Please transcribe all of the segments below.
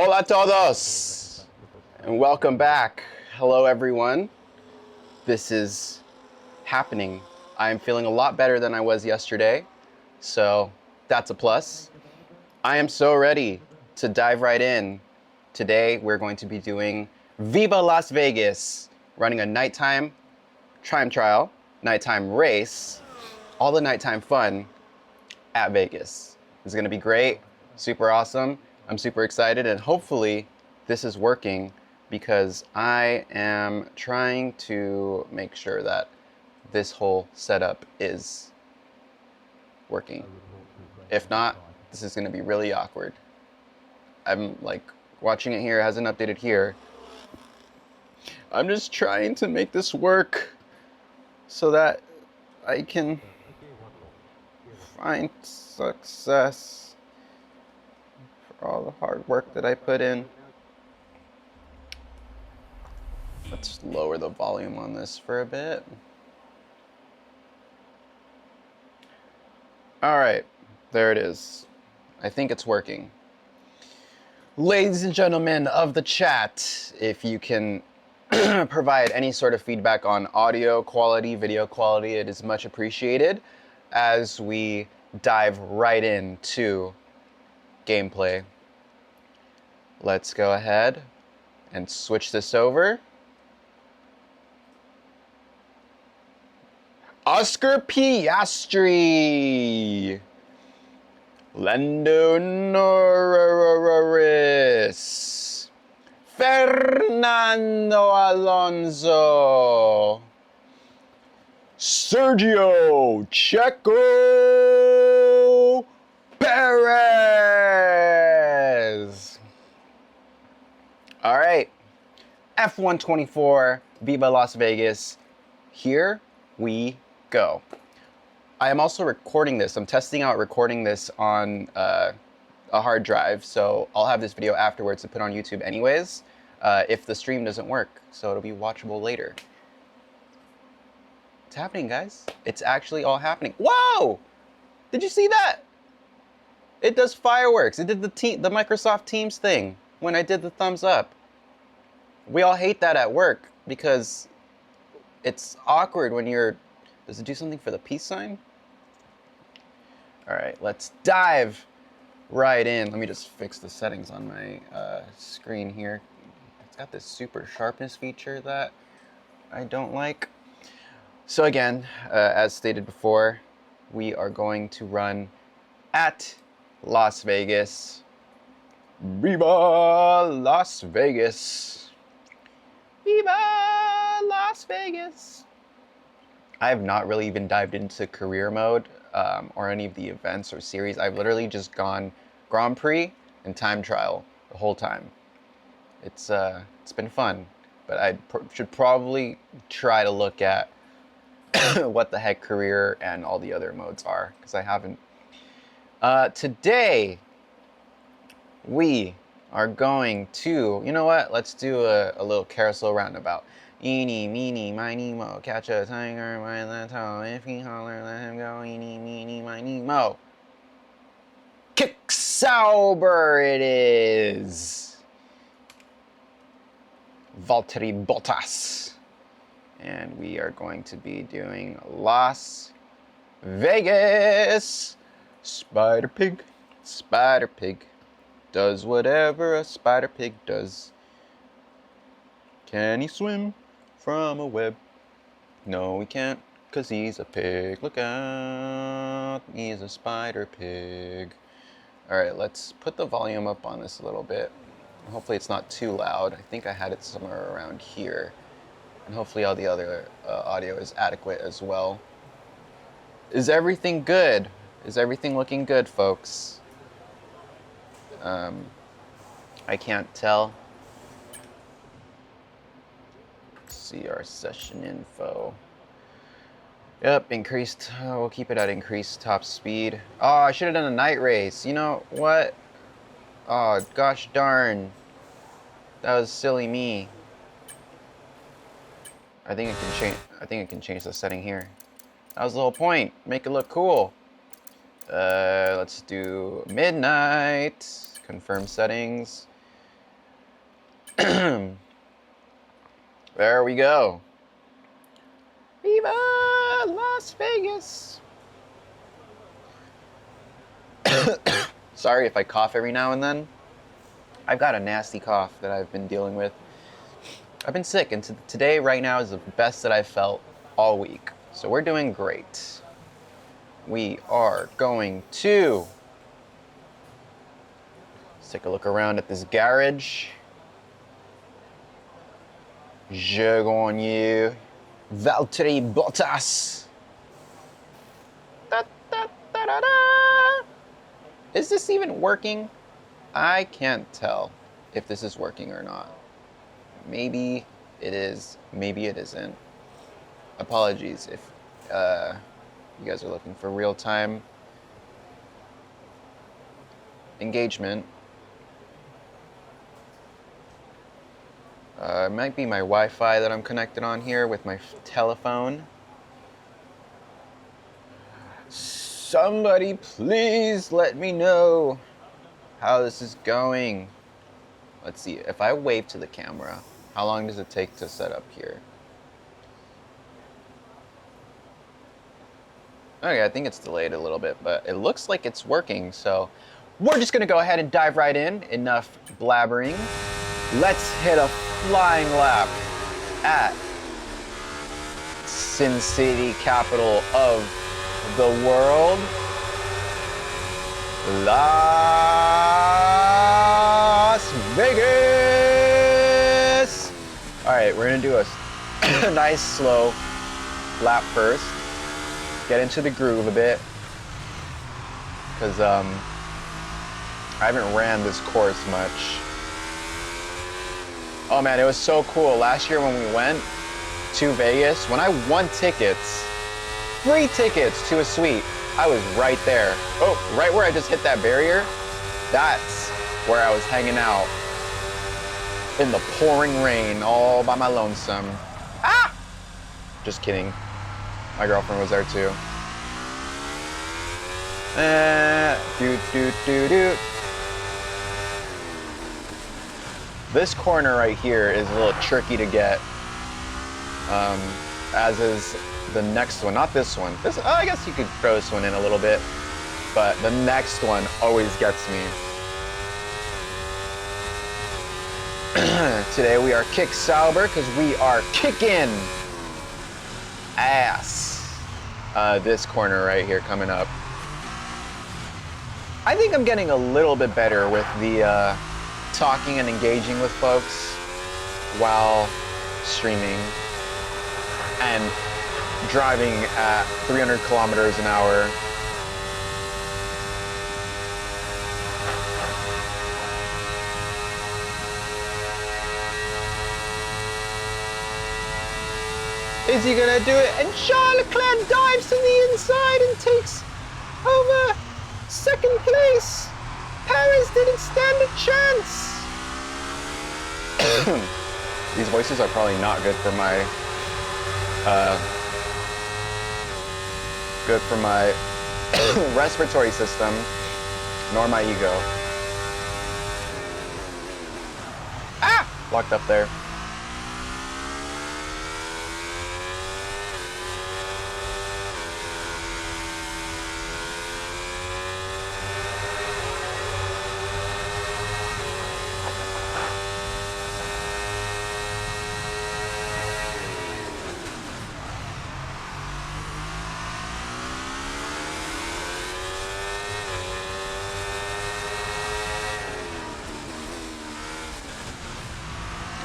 Hola todos, and welcome back. Hello everyone. This is happening. I am feeling a lot better than I was yesterday, so that's a plus. I am so ready to dive right in. Today we're going to be doing Viva Las Vegas, running a nighttime time trial, nighttime race, all the nighttime fun at Vegas. It's gonna be great, super awesome. I'm super excited, and hopefully this is working because I am trying to make sure that this whole setup is working. If not, this is gonna be really awkward. I'm like watching it here, it hasn't updated here. I'm just trying to make this work so that I can find success for all the hard work that I put in. Let's lower the volume on this for a bit. All right, there it is. I think it's working. Ladies and gentlemen of the chat, if you can provide any sort of feedback on audio quality, video quality, it is much appreciated as we dive right into gameplay. Let's go ahead and switch this over. Oscar Piastri, Lando Norris, Fernando Alonso, Sergio Checo Perez. All right, F124 Viva Las Vegas. Here we go. I am also recording this. I'm testing out recording this on a hard drive, so I'll have this video afterwards to put on YouTube anyways, if the stream doesn't work, so it'll be watchable later. It's happening, guys. It's actually all happening. Whoa! Did you see that? It does fireworks. It did the Microsoft Teams thing when I did the thumbs up. We all hate that at work because it's awkward when you're... Does it do something for the peace sign? All right, let's dive right in. Let me just fix the settings on my screen here. It's got this super sharpness feature that I don't like. So again, as stated before, we are going to run at Las Vegas. Viva Las Vegas. Viva Las Vegas. I have not really even dived into career mode or any of the events or series. I've literally just gone Grand Prix and time trial the whole time. It's been fun, but I should probably try to look at what the heck career and all the other modes are, because I haven't. Today, we are going to, you know what? Let's do a little carousel roundabout. Eeny, meeny, miny, mo. Catch a tiger by the toe. If he holler, let him go. Eeny, meeny, miny, mo. Kick Sauber it is. Valtteri Bottas. And we are going to be doing Las Vegas. Spider Pig. Spider Pig does whatever a spider pig does. Can he swim from a web? No, he can't, 'cause he's a pig. Look out, he's a spider pig. All right, let's put the volume up on this a little bit. Hopefully it's not too loud. I think I had it somewhere around here. And hopefully all the other audio is adequate as well. Is everything good? Is everything looking good, folks? I can't tell. See our session info. Yep, increased. We'll keep it at increased top speed. Oh, I should have done a night race. You know what? Oh, gosh darn. That was silly me. I think it can change the setting here. That was the whole point. Make it look cool. Let's do midnight. Confirm settings. There we go. Viva Las Vegas. Sorry if I cough every now and then. I've got a nasty cough that I've been dealing with. I've been sick, and today, right now, is the best that I've felt all week. So we're doing great. We are going to... Let's take a look around at this garage. Je gagne Valtteri Bottas. Da, da, da, da, da. Is this even working? I can't tell if this is working or not. Maybe it is, maybe it isn't. Apologies if you guys are looking for real-time engagement. It might be my Wi-Fi that I'm connected on here with my telephone. Somebody please let me know how this is going. Let's see, if I wave to the camera, how long does it take to set up here? Okay, I think it's delayed a little bit, but it looks like it's working, so we're just gonna go ahead and dive right in. Enough blabbering. Let's hit a flying lap at Sin City, capital of the world, Las Vegas. All right, we're gonna do a nice slow lap first. Get into the groove a bit, because I haven't ran this course much. Oh man, it was so cool. Last year when we went to Vegas, when I won tickets, free tickets to a suite, I was right there. Oh, right where I just hit that barrier, that's where I was hanging out in the pouring rain all by my lonesome. Ah! Just kidding. My girlfriend was there too. This corner right here is a little tricky to get, as is the next one. Not this one. This, I guess you could throw this one in a little bit, but the next one always gets me. Today we are kick sober because we are kicking ass. This corner right here coming up. I think I'm getting a little bit better with the talking and engaging with folks while streaming and driving at 300 kilometers an hour. Is he gonna do it? And Charles Leclerc dives to the inside and takes over second place. Paris didn't stand a chance. These voices are probably not good for my respiratory system, nor my ego. Ah! Locked up there.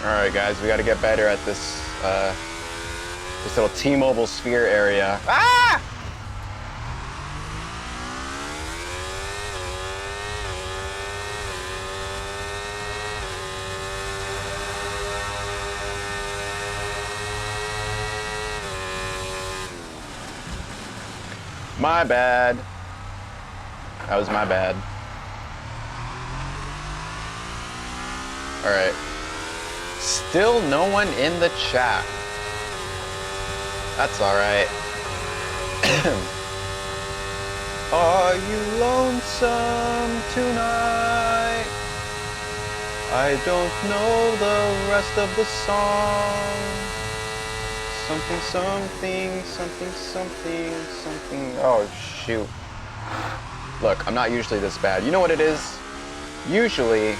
All right, guys, we got to get better at this this little T-Mobile sphere area. Ah! My bad. That was my bad. All right. Still no one in the chat. That's all right. Are you lonesome tonight? I don't know the rest of the song. Something, something, something, something, something. Oh, shoot. Look, I'm not usually this bad. You know what it is? Usually,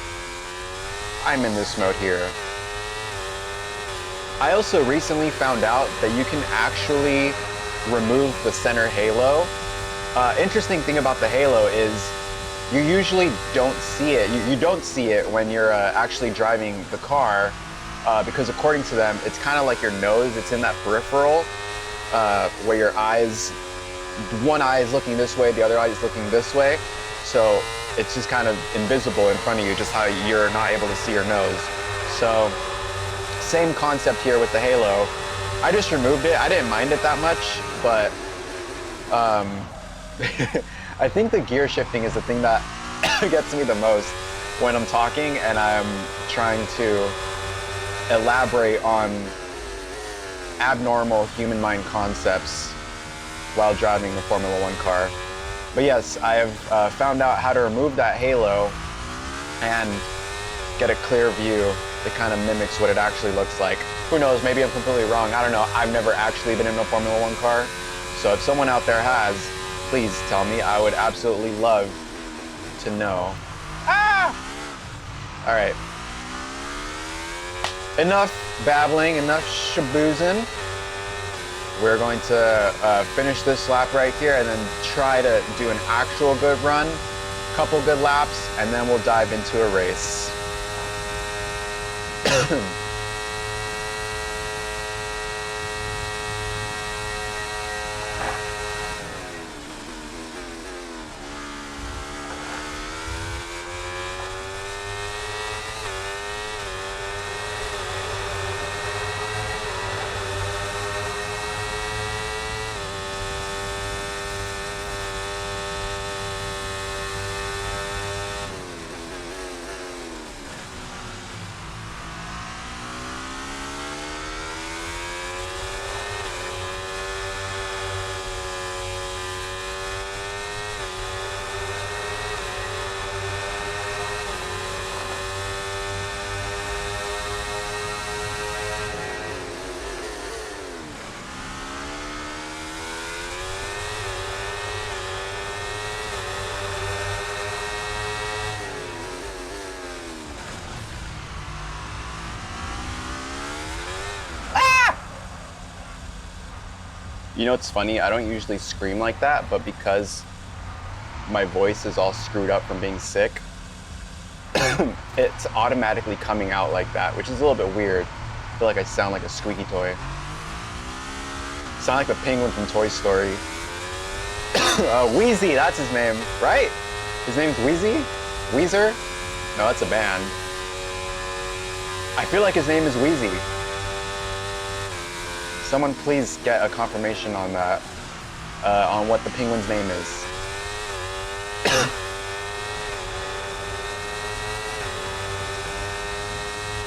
I'm in this mode here. I also recently found out that you can actually remove the center halo. Interesting thing about the halo is you usually don't see it. You don't see it when you're actually driving the car because according to them, it's kind of like your nose. It's in that peripheral where your eyes, one eye is looking this way, the other eye is looking this way. So it's just kind of invisible in front of you, just how you're not able to see your nose. So same concept here with the halo. I just removed it. I didn't mind it that much, but I think the gear shifting is the thing that gets me the most when I'm talking and I'm trying to elaborate on abnormal human mind concepts while driving the Formula One car. But yes, I have found out how to remove that halo and get a clear view that kind of mimics what it actually looks like. Who knows, maybe I'm completely wrong. I don't know. I've never actually been in a Formula One car. So if someone out there has, please tell me. I would absolutely love to know. Ah! All right. Enough babbling, enough shaboozing. We're going to finish this lap right here and then try to do an actual good run, couple good laps, and then we'll dive into a race. You know what's funny? I don't usually scream like that, but because my voice is all screwed up from being sick, it's automatically coming out like that, which is a little bit weird. I feel like I sound like a squeaky toy. Sound like the penguin from Toy Story. Wheezy, that's his name, right? His name's Wheezy? Weezer? No, that's a band. I feel like his name is Wheezy. Someone please get a confirmation on that, on what the penguin's name is.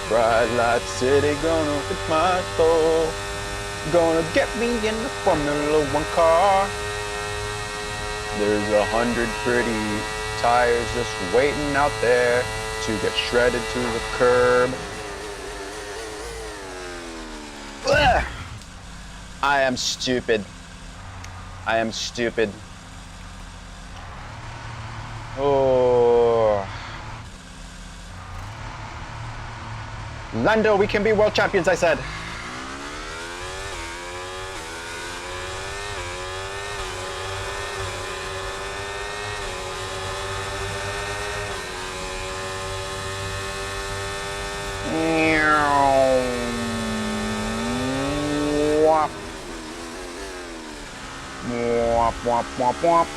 Bright light city gonna hit my soul, gonna get me in the Formula One car. There's 100 pretty tires just waiting out there to get shredded to the curb. Ugh. I am stupid. I am stupid. Oh. Lando, we can be world champions, I said. Womp, womp, womp.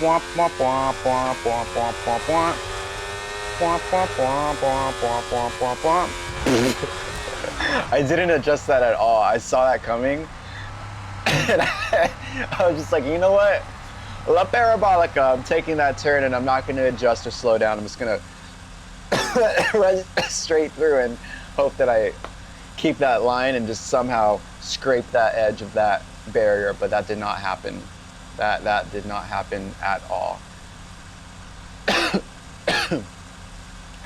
Womp, womp, womp, womp, womp, womp, womp, womp. Womp, womp, womp, womp, womp, womp, womp, womp. I didn't adjust that at all. I saw that coming. And I was just like, you know what? La Parabolica, I'm taking that turn and I'm not going to adjust or slow down. I'm just going to run straight through and hope that I keep that line and just somehow scrape that edge of that barrier, but that did not happen. That did not happen at all.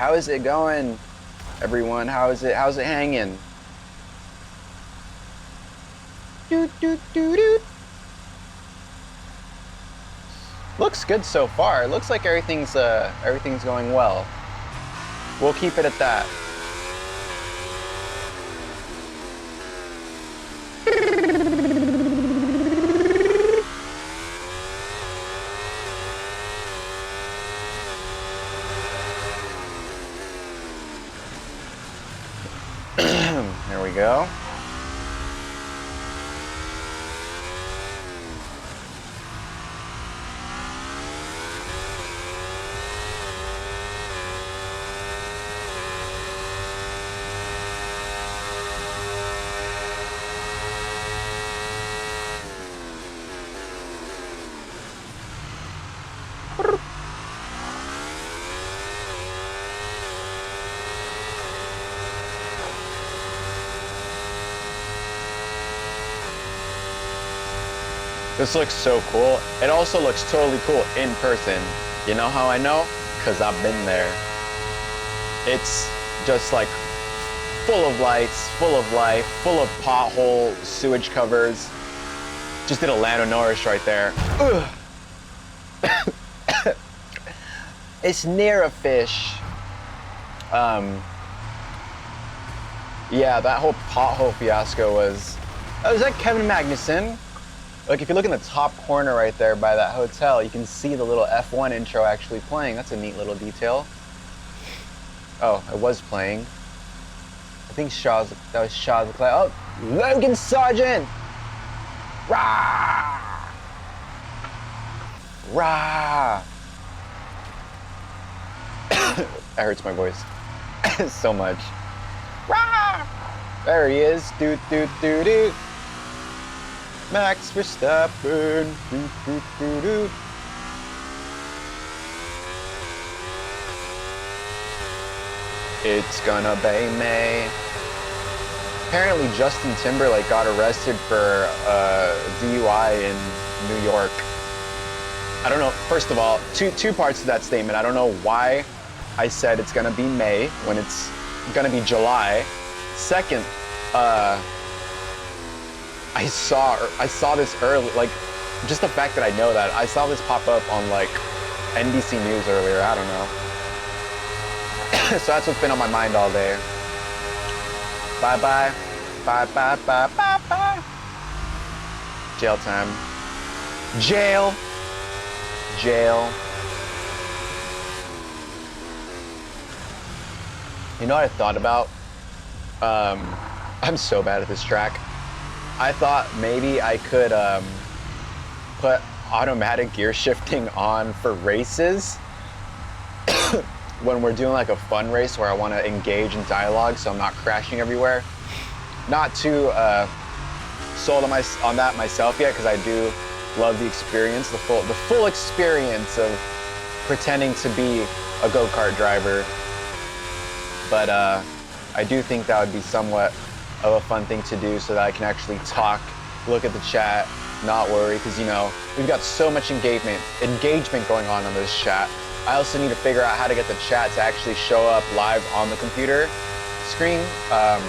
How is it going, everyone? How's it hanging? Doot, doot, doot, doot. Looks good so far. It looks like everything's going well. We'll keep it at that. There we go. This looks so cool. It also looks totally cool in person. You know how I know? Because I've been there. It's just like full of lights, full of life, full of pothole sewage covers. Just did a Lando Norris right there. It's near a fish. Yeah, that whole pothole fiasco was that Kevin Magnussen? Like if you look in the top corner right there by that hotel, you can see the little F1 intro actually playing. That's a neat little detail. Oh, it was playing. I think that was Shaw's Leclerc. Oh, Logan Sargent! Rah! Rah! That hurts my voice so much. Rah! There he is. Doot, doot, doot, doot. Max Verstappen. Doot, doot, doot, doot. It's gonna be May. Apparently Justin Timberlake got arrested for DUI in New York. I don't know, first of all, two parts to that statement. I don't know why I said it's gonna be May when it's gonna be July. Second, I saw this early, like, just the fact that I know that. I saw this pop up on, like, NBC News earlier, I don't know. So that's what's been on my mind all day. Bye-bye. Bye-bye, bye-bye, bye. Jail time. Jail. Jail. You know what I thought about? I'm so bad at this track. I thought maybe I could put automatic gear shifting on for races when we're doing like a fun race where I want to engage in dialogue so I'm not crashing everywhere. Not too sold on that myself yet, because I do love the experience, the full experience of pretending to be a go-kart driver. But I do think that would be somewhat of a fun thing to do so that I can actually talk, look at the chat, not worry, because you know, we've got so much engagement going on this chat. I also need to figure out how to get the chat to actually show up live on the computer screen. But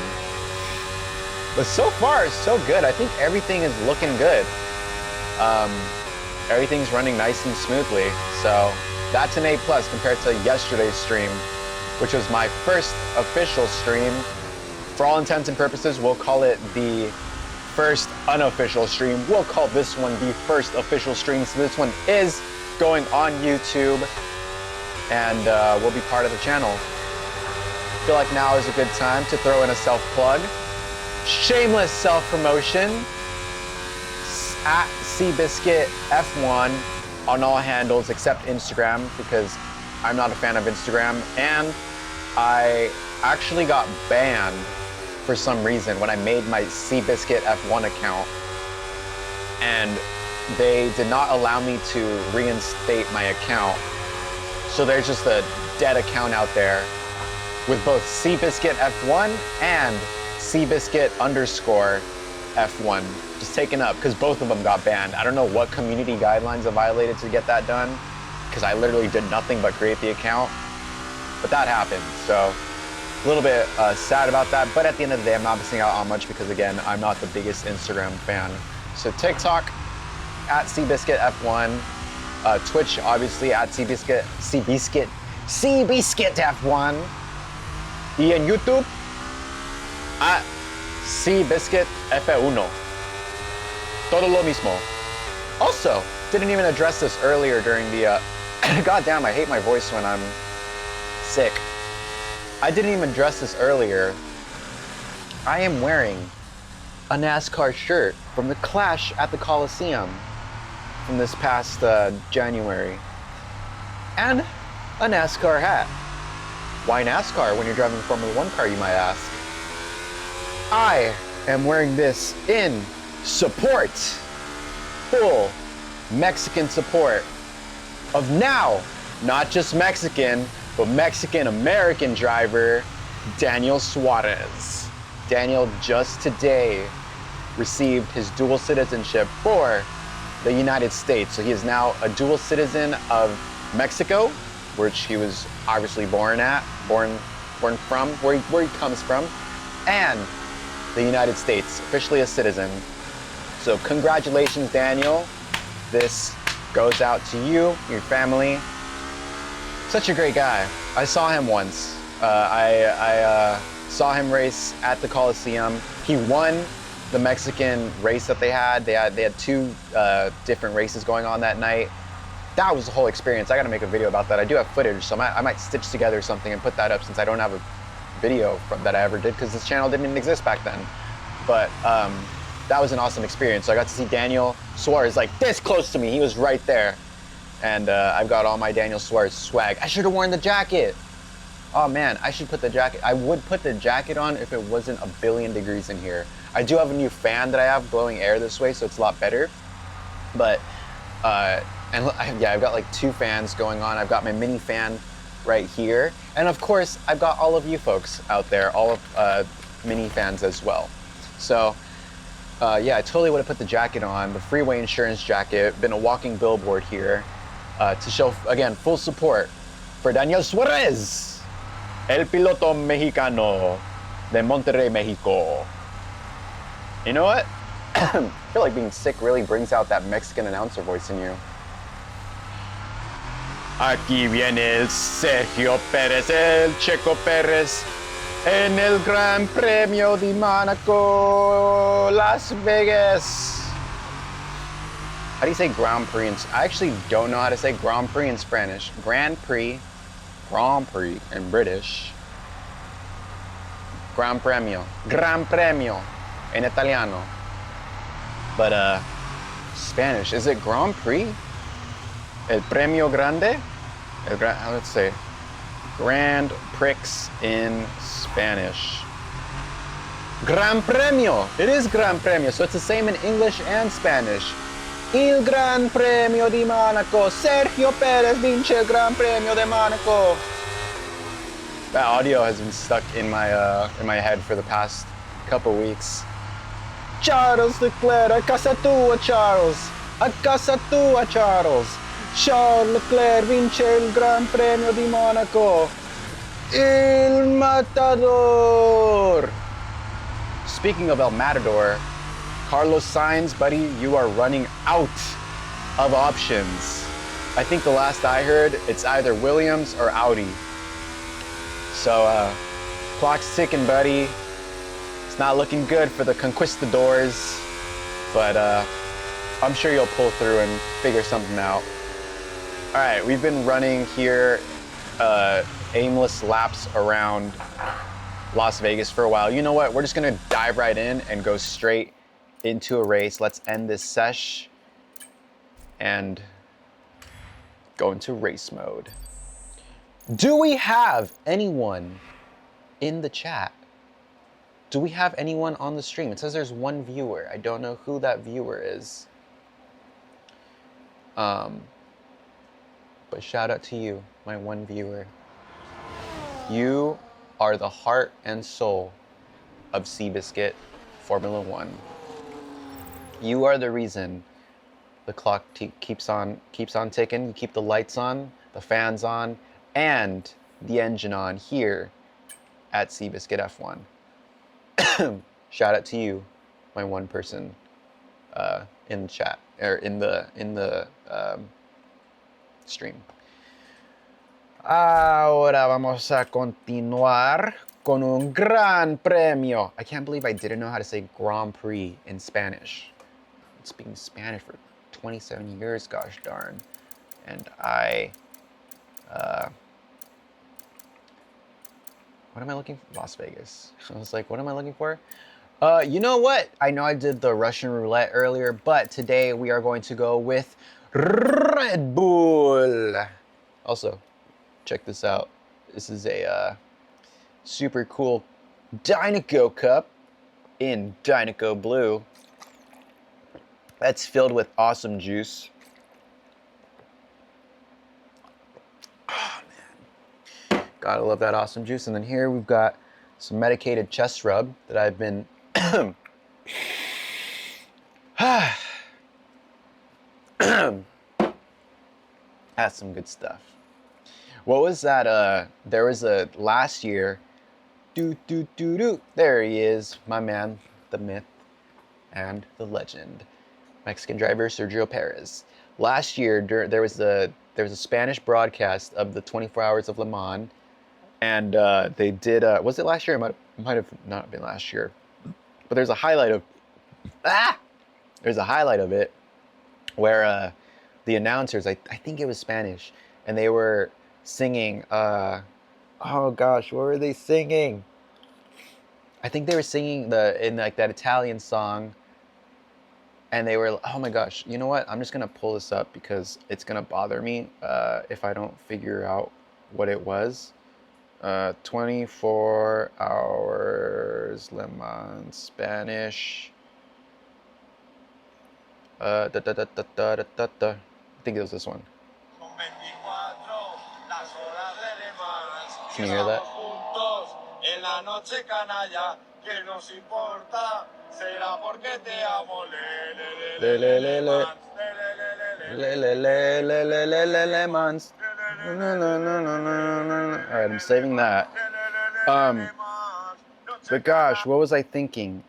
so far, so good. I think everything is looking good. Everything's running nice and smoothly. So that's an A+ compared to yesterday's stream, which was my first official stream. For all intents and purposes, we'll call it the first unofficial stream. We'll call this one the first official stream. So this one is going on YouTube and will be part of the channel. I feel like now is a good time to throw in a self-plug. Shameless self-promotion at Seabiscuit F1 on all handles except Instagram, because I'm not a fan of Instagram, and I actually got banned for some reason when I made my Seabiscuit F1 account, and they did not allow me to reinstate my account. So there's just a dead account out there with both Seabiscuit F1 and Seabiscuit_F1 just taken up, because both of them got banned. I don't know what community guidelines I violated to get that done, because I literally did nothing but create the account. But that happened, so a little bit sad about that. But at the end of the day, I'm not missing out on much because, again, I'm not the biggest Instagram fan. So TikTok, at CBiscuitF1. Twitch, obviously, at CBiscuitF1. Y en YouTube, at CBiscuitF1. Todo lo mismo. Also, didn't even address this earlier during the, goddamn, I hate my voice when I'm sick. I didn't even address this earlier. I am wearing a NASCAR shirt from the Clash at the Coliseum from this past January. And a NASCAR hat. Why NASCAR when you're driving a Formula 1 car, you might ask? I am wearing this in support, full Mexican support of now, not just Mexican, but Mexican-American driver, Daniel Suarez. Daniel just today received his dual citizenship for the United States. So he is now a dual citizen of Mexico, which he was obviously born from, where he comes from, and the United States, officially a citizen. So congratulations, Daniel. This goes out to you, your family. Such a great guy. I saw him once. I saw him race at the Coliseum. He won the Mexican race that they had. They had two different races going on that night. That was the whole experience. I gotta make a video about that. I do have footage, so I might stitch together something and put that up since I don't have a video that I ever did because this channel didn't even exist back then. But that was an awesome experience. So I got to see Daniel Suarez like this close to me. He was right there. And I've got all my Daniel Suarez swag. I should have worn the jacket. Oh man, I should put the jacket. I would put the jacket on if it wasn't a billion degrees in here. I do have a new fan that I have blowing air this way, so it's a lot better. But, yeah, I've got like two fans going on. I've got my mini fan right here. And of course, I've got all of you folks out there, all of mini fans as well. So, yeah, I totally would have put the jacket on, the freeway insurance jacket, been a walking billboard here to show, again, full support for Daniel Suarez, el piloto mexicano de Monterrey, Mexico. You know what? I feel like being sick really brings out that Mexican announcer voice in you. Aquí viene el Sergio Pérez, el Checo Pérez, en el Gran Premio de Monaco, Las Vegas. How do you say Grand Prix I actually don't know how to say Grand Prix in Spanish. Grand Prix in British. Gran Premio in Italiano. But Spanish, is it Grand Prix? El Premio Grande? Let's say Grand Prix in Spanish. Gran Premio. It is Gran Premio, so it's the same in English and Spanish. Il Gran Premio di Monaco. Sergio Pérez vince el Gran Premio de Monaco. That audio has been stuck in my head for the past couple weeks. Charles Leclerc, a casa tua, Charles. A casa tua, Charles. Charles Leclerc vince il Gran Premio di Monaco. Il Matador. Speaking of El Matador, Carlos Sainz, buddy, you are running out of options. I think the last I heard, it's either Williams or Audi. So, clock's ticking, buddy. It's not looking good for the conquistadors, but I'm sure you'll pull through and figure something out. All right, we've been running here aimless laps around Las Vegas for a while. You know what? We're just gonna dive right in and go straight into a race. Let's end this sesh and go into race mode. Do we have anyone in the chat? Do we have anyone on the stream? It says there's one viewer. I don't know who that viewer is. But shout out to you, my one viewer. You are the heart and soul of Seabiscuit Formula One. You are the reason the clock keeps on ticking. You keep the lights on, the fans on, and the engine on here at Seabiscuit F1. Shout out to you, my one person in the chat or in the stream. Ahora vamos a continuar con un gran premio. I can't believe I didn't know how to say Grand Prix in Spanish. I've been speaking Spanish for 27 years, gosh darn. And what am I looking for? Las Vegas. I was like, what am I looking for? You know what? I know I did the Russian roulette earlier, but today we are going to go with Red Bull. Also, check this out. This is a super cool Dynaco cup in Dynaco blue. That's filled with awesome juice. Oh man, gotta love that awesome juice. And then here we've got some medicated chest rub that I've been that's some good stuff. What was that? There was a last year. There he is, my man, the myth and the legend, Mexican driver Sergio Perez. Last year, there was a Spanish broadcast of the 24 Hours of Le Mans, and they did. Was it last year? It might have not been last year, but there's a highlight of. There's a highlight of it where the announcers, I think it was Spanish, and they were singing, oh gosh, what were they singing? I think they were singing in like that Italian song, and they were, oh my gosh, you know what? I'm just gonna pull this up because it's gonna bother me if I don't figure out what it was. 24 Hours Le Mans Spanish. I think it was this one. Can you hear that? Alright, I'm saving that. But gosh, what was I thinking?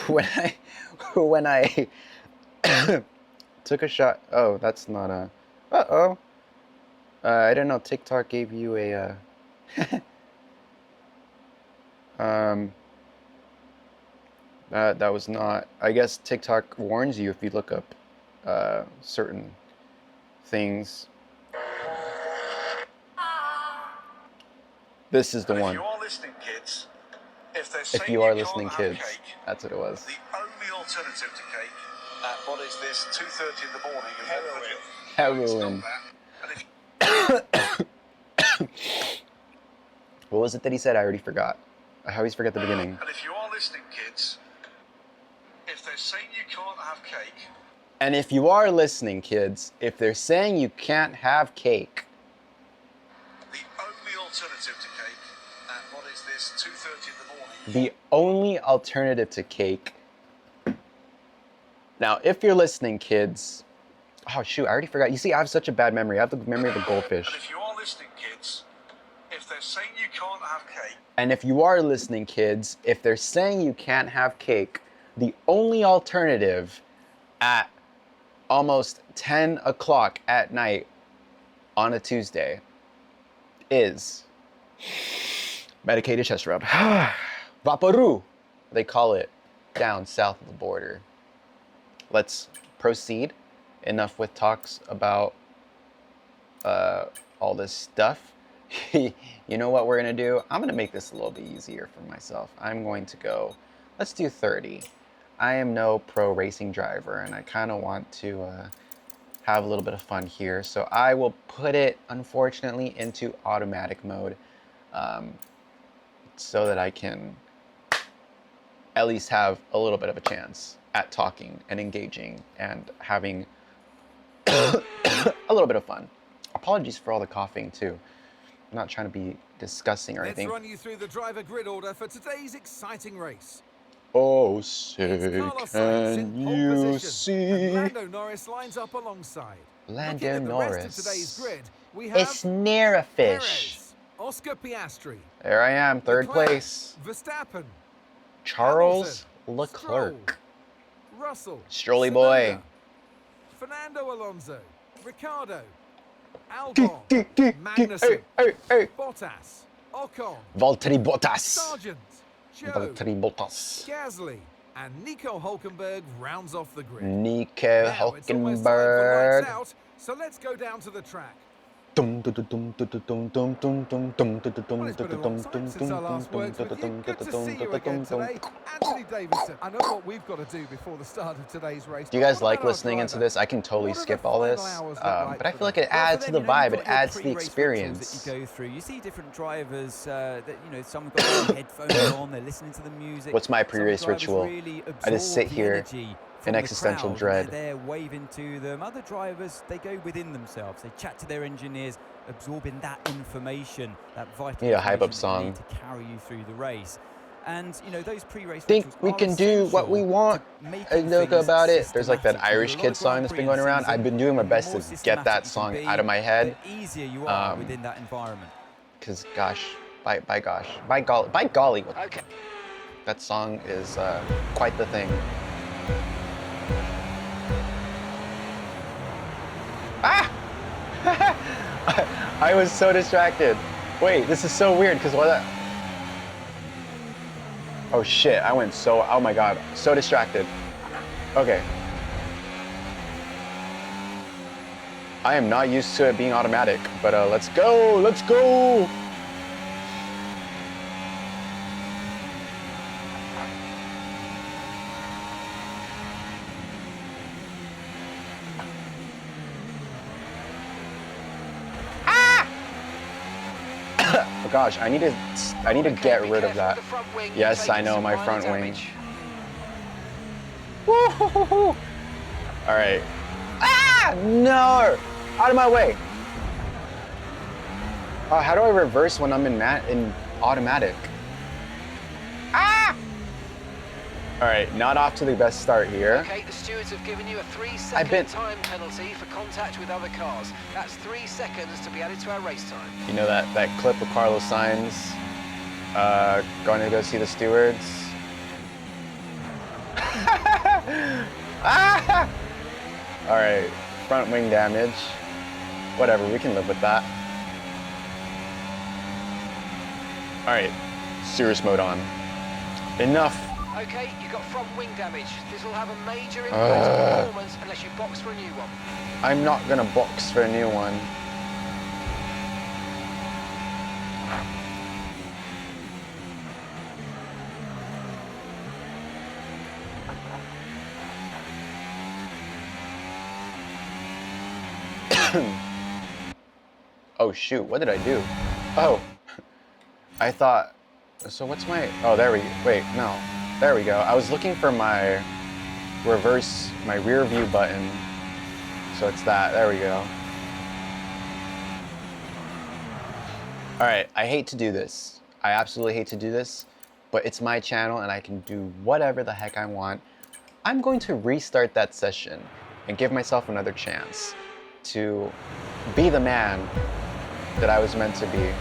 When I took a shot. Oh, that's not a. Uh-oh. I didn't know TikTok gave you a. That was not. I guess TikTok warns you if you look up certain things. This is the one. If you are listening, kids. If you are listening, kids, that's what it was. The only alternative to cake at what is this 2:30 in the morning? Heroin. What was it that he said? I already forgot. I always forget the beginning. And if you are listening, kids, if they're saying you can't have cake. And if you are listening, kids, if they're saying you can't have cake. The only alternative to cake at what is this 2:30 in the morning? The only alternative to cake. Now, if you're listening, kids. Oh, shoot, I already forgot. You see, I have such a bad memory. I have the memory of a goldfish. And if you are listening, kids, if they're saying you can't have cake. And if you are listening, kids, if they're saying you can't have cake, the only alternative at almost 10 o'clock at night on a Tuesday is medicated chest rub. Vaporu, they call it down south of the border. Let's proceed. Enough with talks about all this stuff. You know what we're gonna do? I'm gonna make this a little bit easier for myself. I'm going to go, let's do 30. I am no pro racing driver, and I kind of want to have a little bit of fun here. So I will put it, unfortunately, into automatic mode so that I can at least have a little bit of a chance at talking and engaging and having a little bit of fun. Apologies for all the coughing too. I'm not trying to be disgusting or anything. Let's run you through the driver grid order for today's exciting race. Oh, say, can you see? Lando Norris lines up alongside. Lando Looking at the Norris. rest of today's grid, We A have snare a fish. Perez, Oscar Piastri, There I am, third Leclerc, place. Verstappen, Charles Hamilton, Leclerc. Stroll, Russell, Strolly Tsunoda, boy. Fernando Alonso, Ricardo, Albon, Magnussen, Hey. Bottas, Ocon, Valtteri Bottas. Sargent, Joe, Valtteri Bottas. Gasly, and Nico Hulkenberg rounds off the grid. Nico Now it's almost time for lights Hulkenberg. out, so let's go down to the track. Dum, dum, dum, dum, dum, dum, dum, dum, dum, dum, dum, Well, it's been a long time since I last worked with you. Good to see you again today. Anthony Davidson. I know what we've got to do before the start of today's race. Do you guys like listening into this? I can totally skip all this, but I feel like it adds to the vibe. It adds to the experience. That you go through. You see different drivers that some have got their headphones on, they're listening to the music. What's my Some pre-race drivers ritual? really I just sit absorb the here energy in from the existential crowd, dread. and they're waving to them. Other drivers, they go within themselves. They chat to their engineers, absorbing that information, that vital Need a hype up information that song. you need to carry you through the race. And those pre-race Think rituals we are can do what we essential want. to making And joke things about it. There's like that systematic. Irish You do a lot kid of song Grand that's Prix been in going the around. season, I've been doing my the best more to get systematic that you can song be, out of my head. the easier you are Um, within that environment. Cause gosh, by golly, Okay. that song is quite the thing. Ah! I was so distracted. Wait, this is so weird because what? Oh shit! I went so. Oh my god, so distracted. Okay. I am not used to it being automatic, but let's go! Let's go! Oh gosh, I need to get rid of that. Yes, I know my front wing. Woo-hoo-hoo-hoo. All right. Ah, no! Out of my way. How do I reverse when I'm in automatic? Ah! All right, not off to the best start here. Okay, the stewards have given you a 3-second time penalty for contact with other cars. That's 3 seconds to be added to our race time. You know that clip of Carlos Sainz going to go see the stewards? Ah! All right, front wing damage. Whatever, we can live with that. All right, serious mode on. Enough. Okay, you've got front wing damage. This will have a major impact on performance unless you box for a new one. I'm not gonna box for a new one. Oh shoot, what did I do? Oh, I thought, so what's my, oh there we, wait, no. There we go. I was looking for my reverse, my rear view button. So it's that, there we go. All right, I hate to do this. I absolutely hate to do this, but it's my channel and I can do whatever the heck I want. I'm going to restart that session and give myself another chance to be the man that I was meant to be.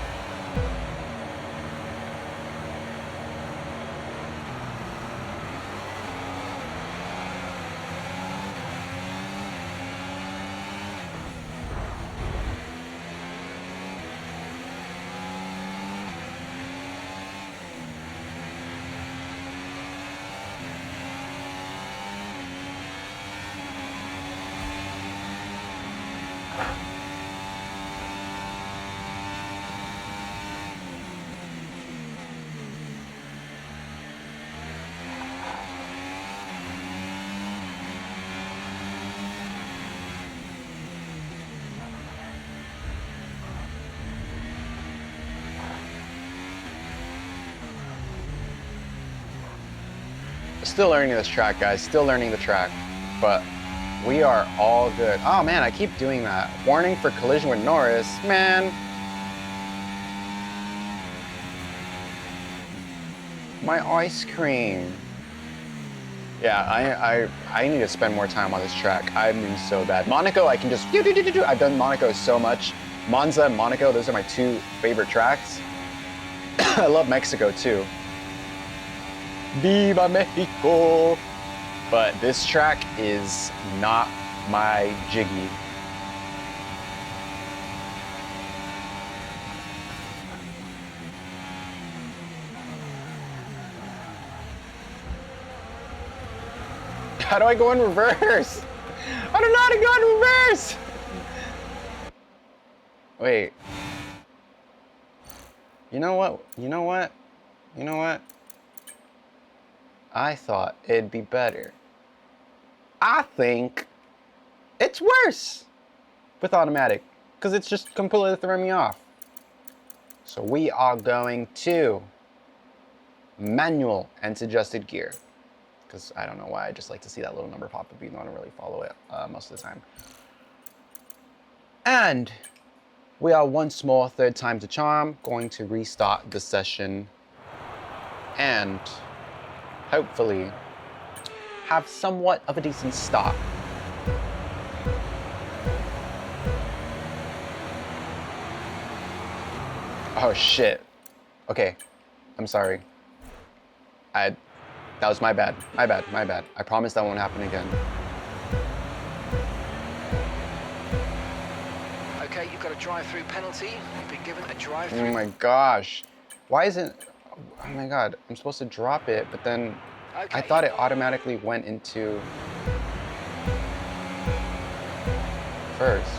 Still learning this track, guys. Still learning the track, but we are all good. Oh man, I keep doing that. Warning for collision with Norris, man. My ice cream. Yeah, I need to spend more time on this track. I'm doing so bad. Monaco, I can just do. I've done Monaco so much Monza and Monaco, those are my 2 favorite tracks. I love Mexico too. Viva Mexico! But this track is not my jiggy. How do I go in reverse? I don't know how to go in reverse! Wait. You know what? You know what? You know what? I thought it'd be better. I think it's worse with automatic because it's just completely throwing me off. So we are going to manual and adjusted gear because I don't know why, I just like to see that little number pop up even though I don't really follow it most of the time. And we are once more, third time's a charm, going to restart the session and hopefully have somewhat of a decent start. Oh shit. Okay, I'm sorry. That was my bad. My bad. I promise that won't happen again. Okay, you've got a drive-through penalty. You've been given a Oh drive-through. my gosh. Why isn't... Oh my god, I'm supposed to drop it, but then I thought it automatically went into first.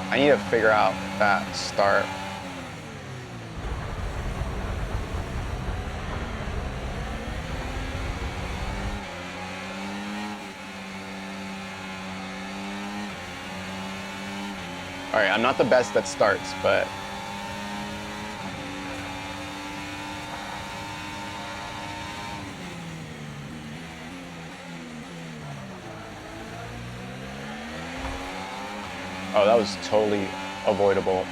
I need to figure out that start. All right, I'm not the best at starts, but oh, that was totally avoidable.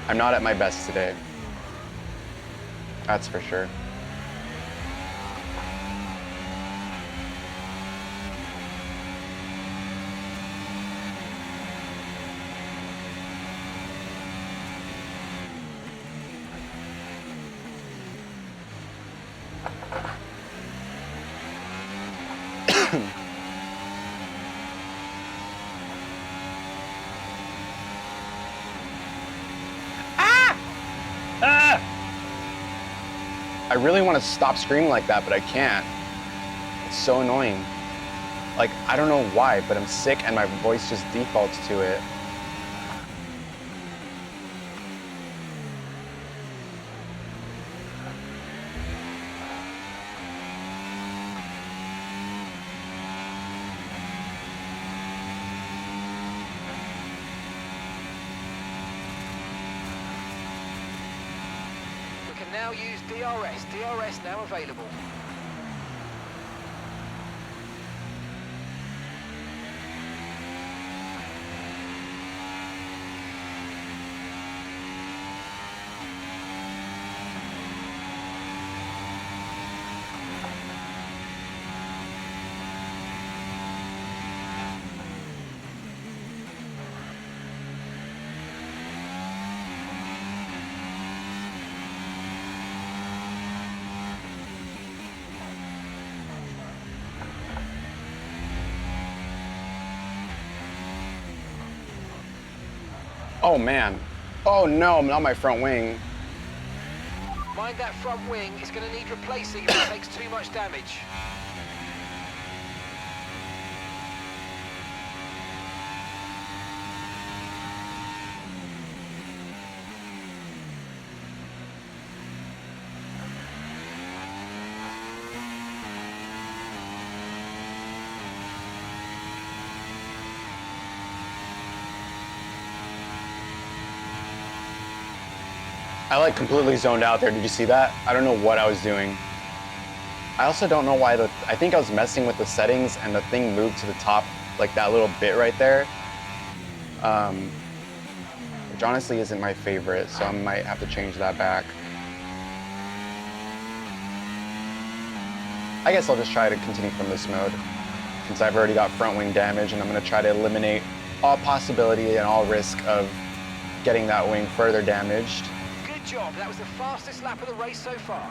I'm not at my best today. That's for sure. I really want to stop screaming like that, but I can't. It's so annoying. Like, I don't know why, but I'm sick and my voice just defaults to it. Now use DRS. DRS now available. Oh man. Oh no, not my front wing. Mind that front wing, it's going to need replacing if it takes too much damage. I like completely zoned out there. Did you see that? I don't know what I was doing. I also don't know why I think I was messing with the settings and the thing moved to the top, like that little bit right there. which honestly isn't my favorite, so I might have to change that back. I guess I'll just try to continue from this mode, since I've already got front wing damage, and I'm going to try to eliminate all possibility and all risk of getting that wing further damaged. Good job. That was the fastest lap of the race so far.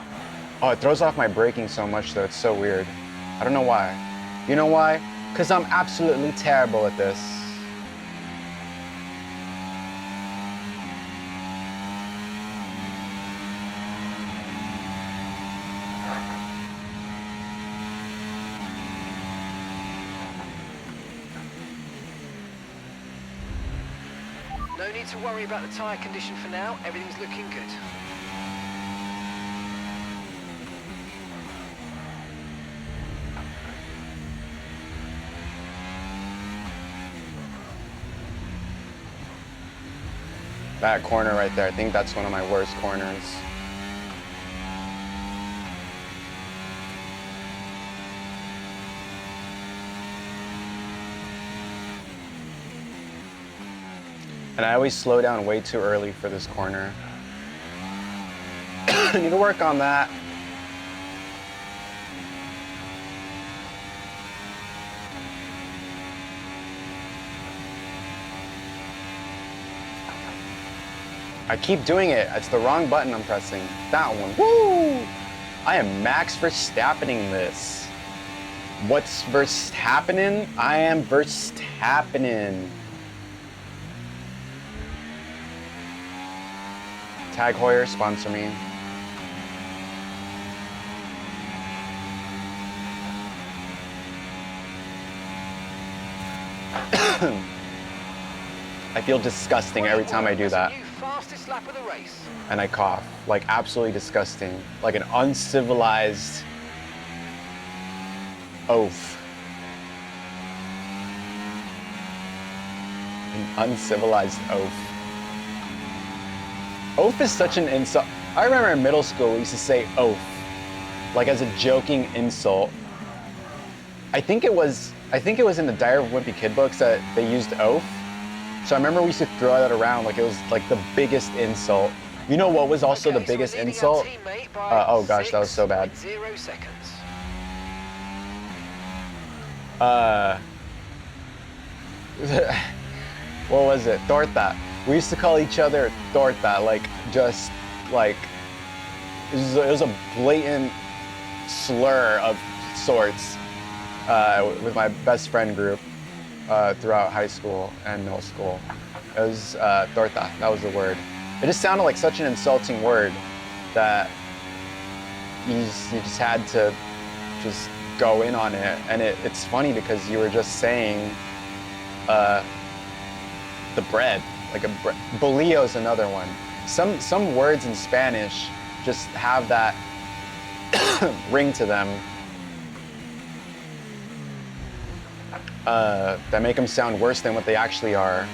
Oh, it throws off my braking so much, though. It's so weird. I don't know why. You know why? Because I'm absolutely terrible at this. No need to worry about the tyre condition for now. Everything's looking good. That corner right there, I think that's one of my worst corners. And I always slow down way too early for this corner. I need to work on that. I keep doing it. It's the wrong button I'm pressing. That one. Woo! I am Max Verstappening this. What's Verstappening? I am Verstappening. Tag Heuer, sponsor me. I feel disgusting every time I do that. Fastest lap of the race. And I cough, like absolutely disgusting, like an uncivilized oaf. An uncivilized oaf. Oaf is such an insult. I remember in middle school we used to say oaf, like as a joking insult. I think it was in the Diary of a Wimpy Kid books that they used oaf. So I remember we used to throw that around like it was like the biggest insult. You know what was also the biggest insult? Oh gosh, that was so bad. 0 seconds. What was it? Torta. We used to call each other torta, like just like it was a blatant slur of sorts with my best friend group. Throughout high school and middle school. It was torta, that was the word. It just sounded like such an insulting word that you just had to just go in on it. And it's funny because you were just saying the bread, like a bread. Bolillo's another one. Some words in Spanish just have that ring to them. That make them sound worse than what they actually are.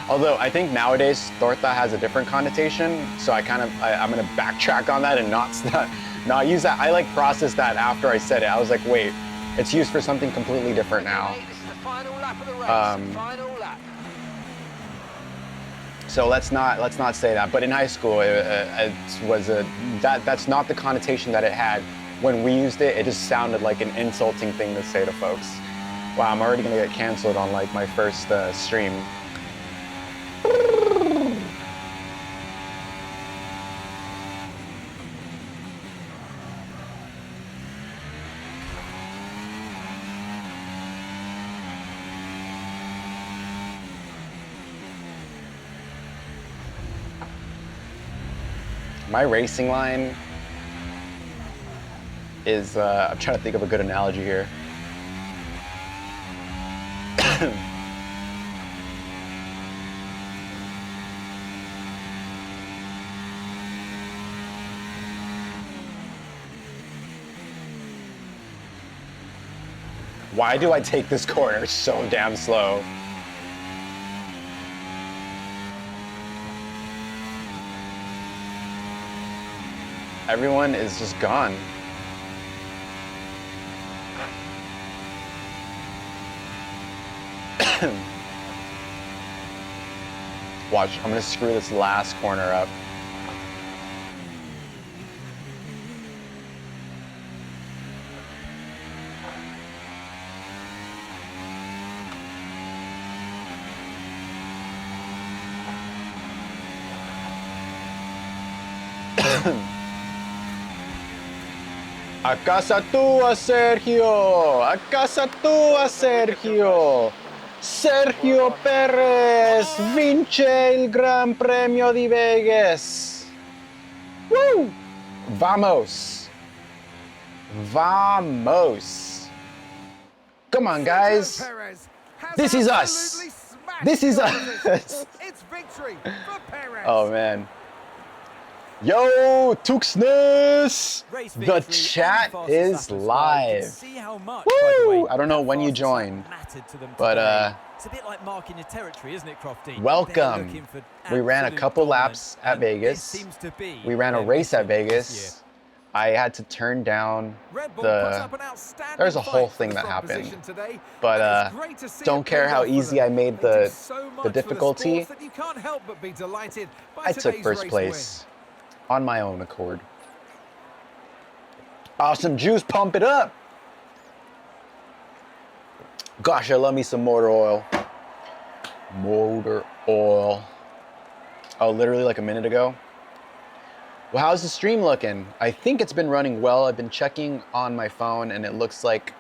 Although I think nowadays torta has a different connotation, so I'm gonna backtrack on that and not use that. I like processed that after I said it. I was like, wait, it's used for something completely different now. This is the final lap of the race. Final lap. So let's not say that. But in high school, that's not the connotation that it had. When we used it, it just sounded like an insulting thing to say to folks. Wow, I'm already gonna get canceled on like my first stream. My racing line is, I'm trying to think of a good analogy here. Why do I take this corner so damn slow? Everyone is just gone. Watch, I'm gonna screw this last corner up. A casa tua, Sergio! A casa tua, Sergio! Sergio Perez vince il Gran Premio di Vegas! Woo! Vamos! Vamos! Come on, guys! This is us! This is us! It's victory for Perez. Oh, man. Yo, Tuxness! Race The victory chat and is fastest lap as well. You can live. see how much, by the Woo! way, I don't know that when you fastest lap joined, mattered to them but, today. It's a bit like marking your territory, isn't it, Crofty? They're welcome. looking for We ran a absolute couple dominance, laps at and Vegas. this seems to be We ran a their race at mission this year. Vegas. I had to turn down Red Bull puts the... up an outstanding There's a whole fight for thing the that front happened. position today, But, and it's great to see don't it care paid how off for easy them. I made They do the so much for difficulty. sports that you can't help but be delighted by I took today's first race place on my own accord. Awesome juice, pump it up. Gosh, I love me some motor oil. Motor oil. Oh, literally like a minute ago. Well, how's the stream looking? I think it's been running well. I've been checking on my phone and it looks like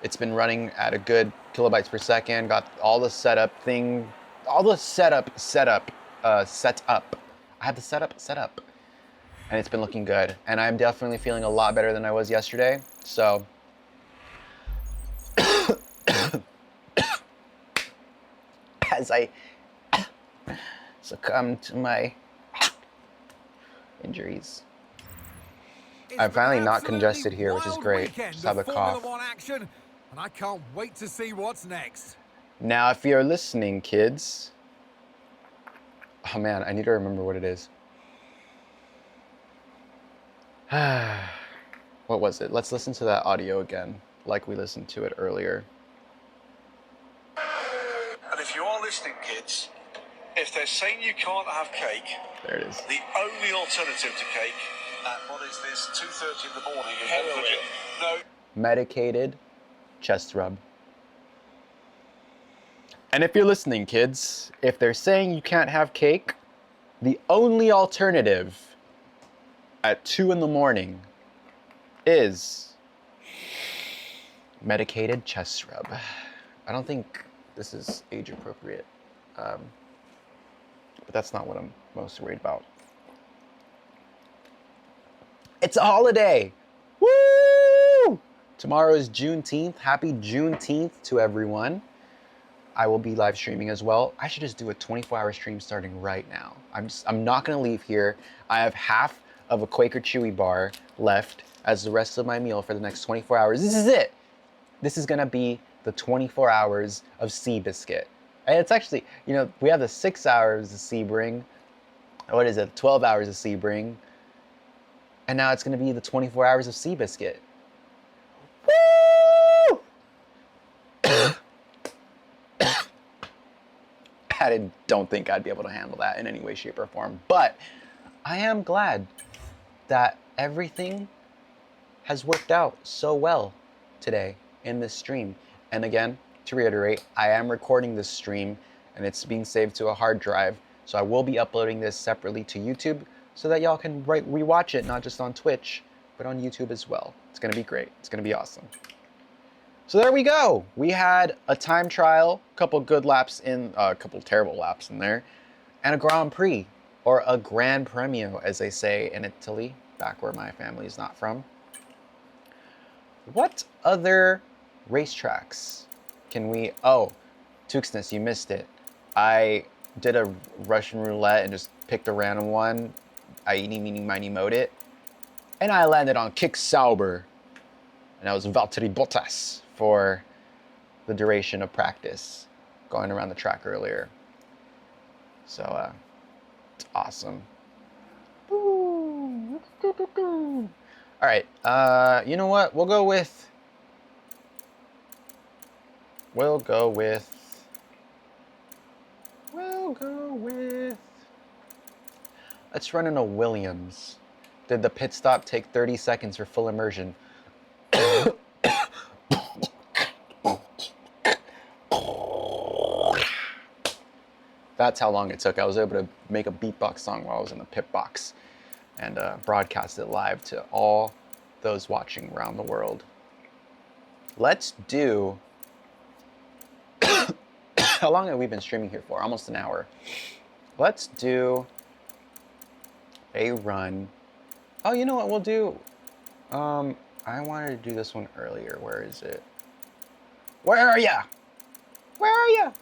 it's been running at a good kilobytes per second. Got all the setup thing, all the set up. I had the setup set up. And it's been looking good. And I'm definitely feeling a lot better than I was yesterday. So, as I succumb to my injuries. It's I'm finally been not absolutely congested here, which is wild great. weekend Just have a of Formula cough. One action, and I can't wait to see what's next. Now, if you're listening, kids. Oh man, I need to remember what it is. What was it? Let's listen to that audio again, like we listened to it earlier. And if you are listening, kids, if they're saying you can't have cake, There it is. the only alternative to cake at what is this 2:30 in the morning is heroin. No. Medicated chest rub. And if you're listening, kids, if they're saying you can't have cake, the only alternative at 2 in the morning is medicated chest rub. I don't think this is age appropriate, but that's not what I'm most worried about. It's a holiday! Woo! Tomorrow is Juneteenth. Happy Juneteenth to everyone. I will be live streaming as well. I should just do a 24-hour stream starting right now. I'm not gonna leave here. I have half of a Quaker Chewy bar left as the rest of my meal for the next 24 hours. This is it. This is gonna be the 24 hours of Seabiscuit. And it's actually, you know, we have the 6 hours of Sebring. What is it? 12 hours of Sebring. And now it's gonna be the 24 hours of Seabiscuit. Woo! I don't think I'd be able to handle that in any way, shape, or form. But I am glad that everything has worked out so well today in this stream. And again, to reiterate, I am recording this stream and it's being saved to a hard drive. So I will be uploading this separately to YouTube so that y'all can rewatch it, not just on Twitch, but on YouTube as well. It's gonna be great. It's gonna be awesome. So there we go. We had a time trial, a couple good laps in, a couple terrible laps in there, and a Grand Prix, or a Gran Premio, as they say in Italy, back where my family is not from. What other racetracks can we, oh, Tuxness, you missed it. I did a Russian roulette and just picked a random one. I eeny, meeny, miny, mowed it. And I landed on Kick Sauber. And that was Valtteri Bottas for the duration of practice, going around the track earlier. So, it's awesome. All right, you know what? We'll go with I'll go with... Let's run in a Williams. Did the pit stop take 30 seconds for full immersion? That's how long it took. I was able to make a beatbox song while I was in the pit box and broadcast it live to all those watching around the world. Let's do... How long have we been streaming here for? Almost an hour. Let's do a run. Oh, you know what we'll do? I wanted to do this one earlier. Where is it? Where are ya? Where are ya?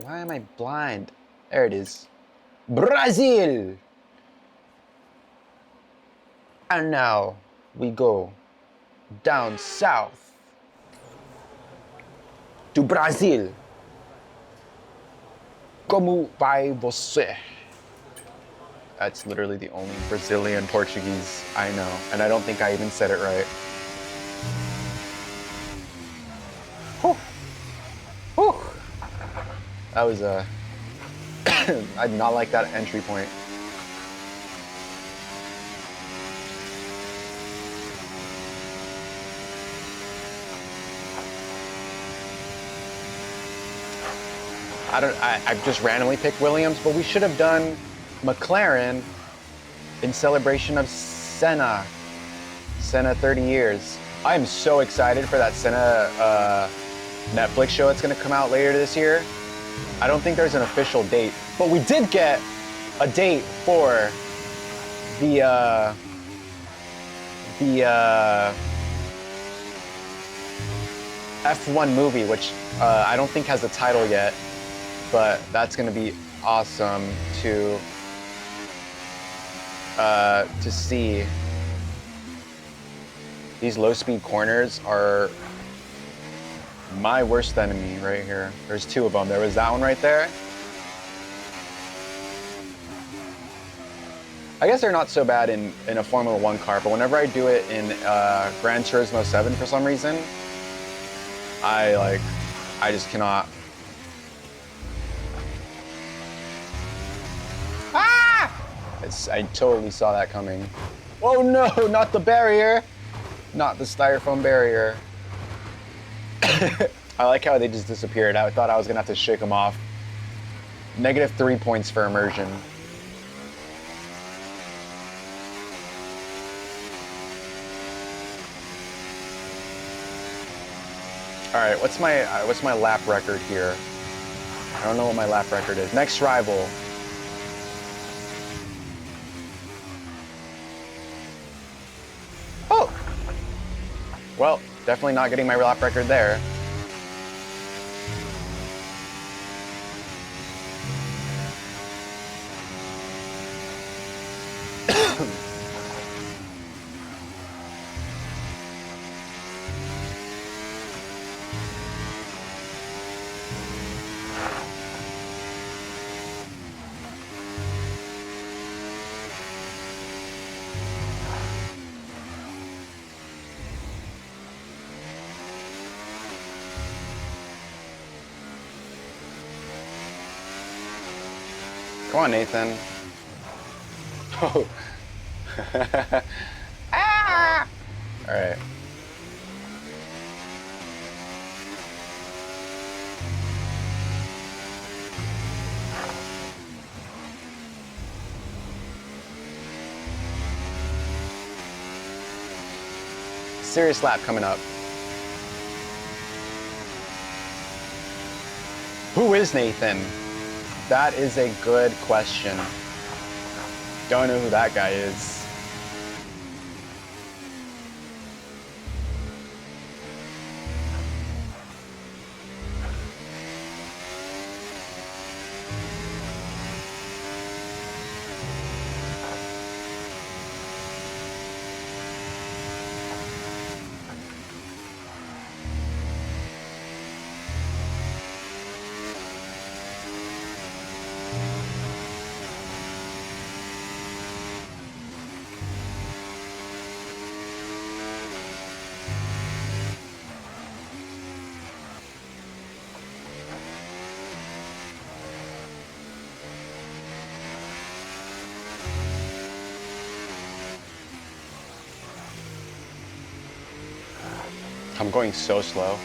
Why am I blind? There it is. Brazil! And now we go down south to Brazil. Como vai você? That's literally the only Brazilian Portuguese I know, and I don't think I even said it right. Whew. Whew. That was a... I did not like that entry point. I just randomly picked Williams, but we should have done McLaren in celebration of Senna 30 years. I am so excited for that Senna Netflix show that's gonna come out later this year. I don't think there's an official date, but we did get a date for the F1 movie, which I don't think has a title yet, but that's gonna be awesome to see. These low-speed corners are my worst enemy right here. There's two of them. There was that one right there. I guess they're not so bad in a Formula One car, but whenever I do it in Gran Turismo 7 for some reason, I just cannot. Ah! I totally saw that coming. Oh no, not the barrier. Not the styrofoam barrier. I like how they just disappeared. I thought I was gonna have to shake them off. -3 points for immersion. All right, what's my lap record here? I don't know what my lap record is. Next rival. Oh! Well, definitely not getting my lap record there. Come on, Nathan. Oh. Ah! All right. Serious lap coming up. Who is Nathan? That is a good question. Don't know who that guy is. I'm going so slow.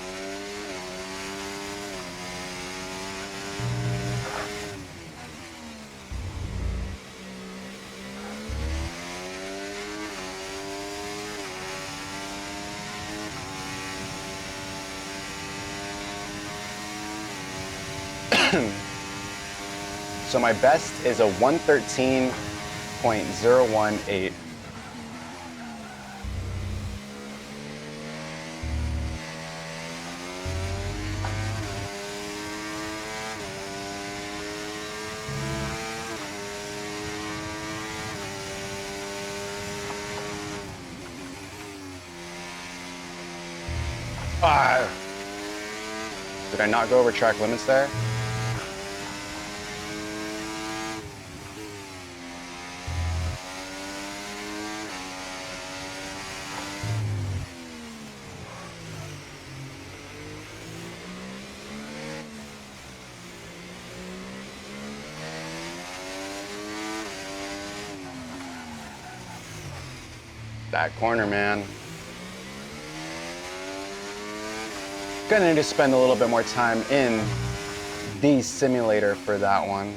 So my best is a 113.018. Ah! Did I not go over track limits there? That corner, man. Gonna need to spend a little bit more time in the simulator for that one.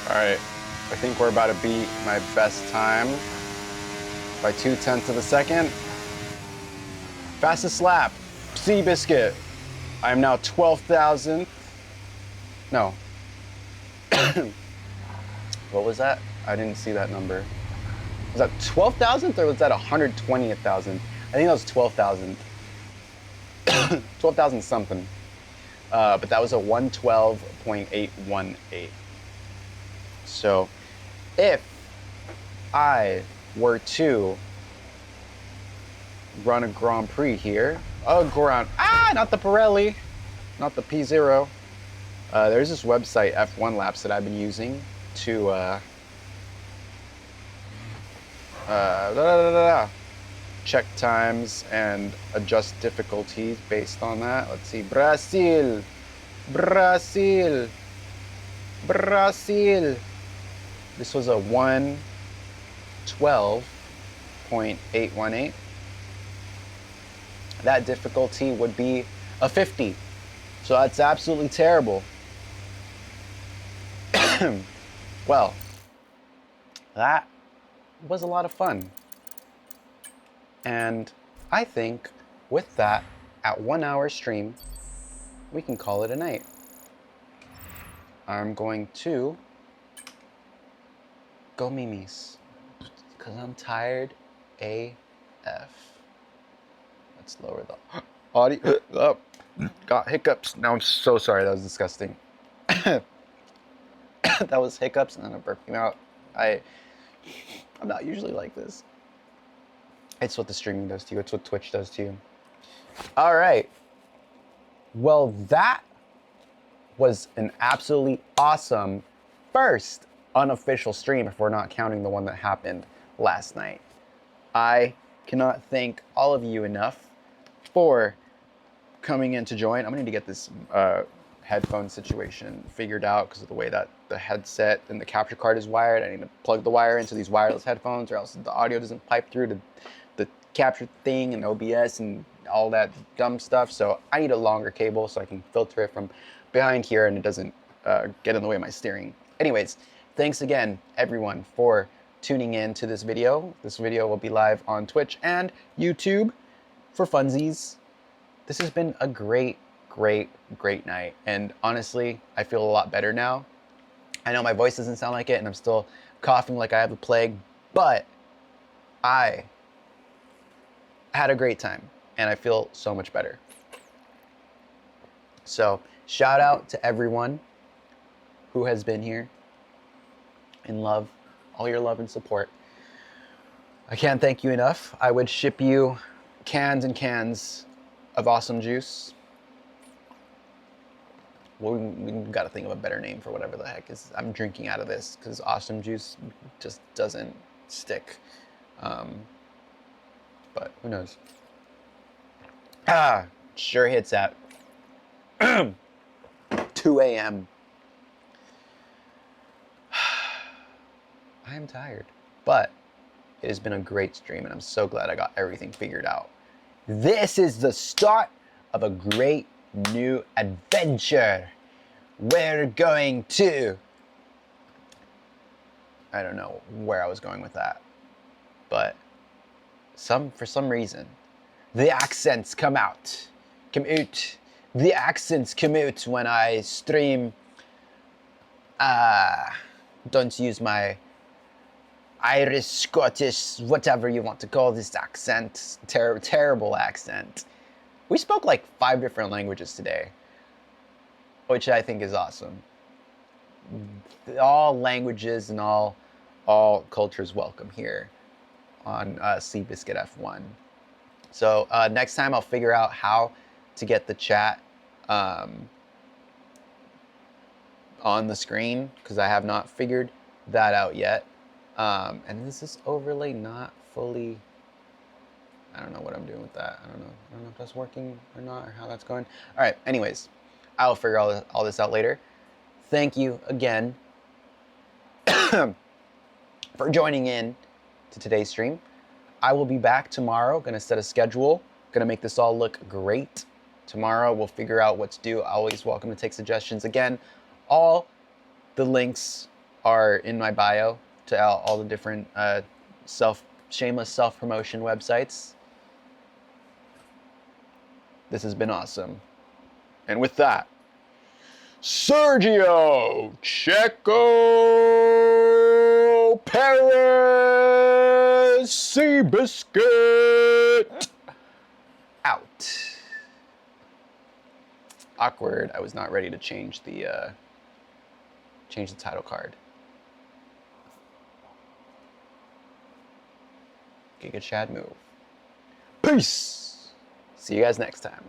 All right, I think we're about to beat my best time by 0.2 of a second. Fastest lap, Seabiscuit. I am now 12,000. No. What was that? I didn't see that number. Was that 12,000 or was that 120,000? I think that was 12,000. 12,000 something. But that was a 112.818. So if I were to run a Grand Prix here, not the Pirelli, not the P0. There's this website, F1 Laps, that I've been using to check times and adjust difficulties based on that. Let's see, Brazil. This was a 112.818. That difficulty would be a 50. So that's absolutely terrible. Well, that was a lot of fun. And I think with that, at 1 hour stream, we can call it a night. I'm going to go Mimi's, because I'm tired AF. Let's lower the audio. Oh, got hiccups. Now I'm so sorry, that was disgusting. That was hiccups and then I'm burping out. I'm not usually like this. It's what the streaming does to you. It's what Twitch does to you. All right. Well, that was an absolutely awesome first unofficial stream, if we're not counting the one that happened last night. I cannot thank all of you enough for coming in to join. I'm gonna need to get this headphone situation figured out because of the way that the headset and the capture card is wired. I need to plug the wire into these wireless headphones, or else the audio doesn't pipe through to the capture thing and OBS and all that dumb stuff. So I need a longer cable so I can filter it from behind here and it doesn't get in the way of my steering. Anyways, thanks again, everyone, for tuning in to this video. This video will be live on Twitch and YouTube for funsies. This has been a great night, and honestly, I feel a lot better now. I know my voice doesn't sound like it, and I'm still coughing like I have the plague, but I had a great time, and I feel so much better. So, shout out to everyone who has been here in love, all your love and support. I can't thank you enough. I would ship you cans and cans of awesome juice. Well, we got to think of a better name for whatever the heck is. I'm drinking out of this because awesome juice just doesn't stick. But who knows? Sure hits at 2 a.m. I am tired, but it has been a great stream, and I'm so glad I got everything figured out. This is the start of a great new adventure. We're going to... I don't know where I was going with that, but for some reason, the accents come out. The accents come out when I stream. Don't use my Irish, Scottish, whatever you want to call this accent. Terrible accent. We spoke like 5 different languages today, which I think is awesome. All languages and all cultures welcome here on Seabiscuit F1. So next time I'll figure out how to get the chat on the screen, because I have not figured that out yet. And this is overlay not fully... I don't know what I'm doing with that. I don't know if that's working or not, or how that's going. All right, anyways, I'll figure all this out later. Thank you again for joining in to today's stream. I will be back tomorrow. Gonna set a schedule. Gonna make this all look great. Tomorrow we'll figure out what to do. Always welcome to take suggestions. Again, all the links are in my bio to all the different shameless self-promotion websites. This has been awesome. And with that, Sergio Checo Perez Seabiscuit out. Awkward. I was not ready to change the title card. Giga Chad move. Peace. See you guys next time.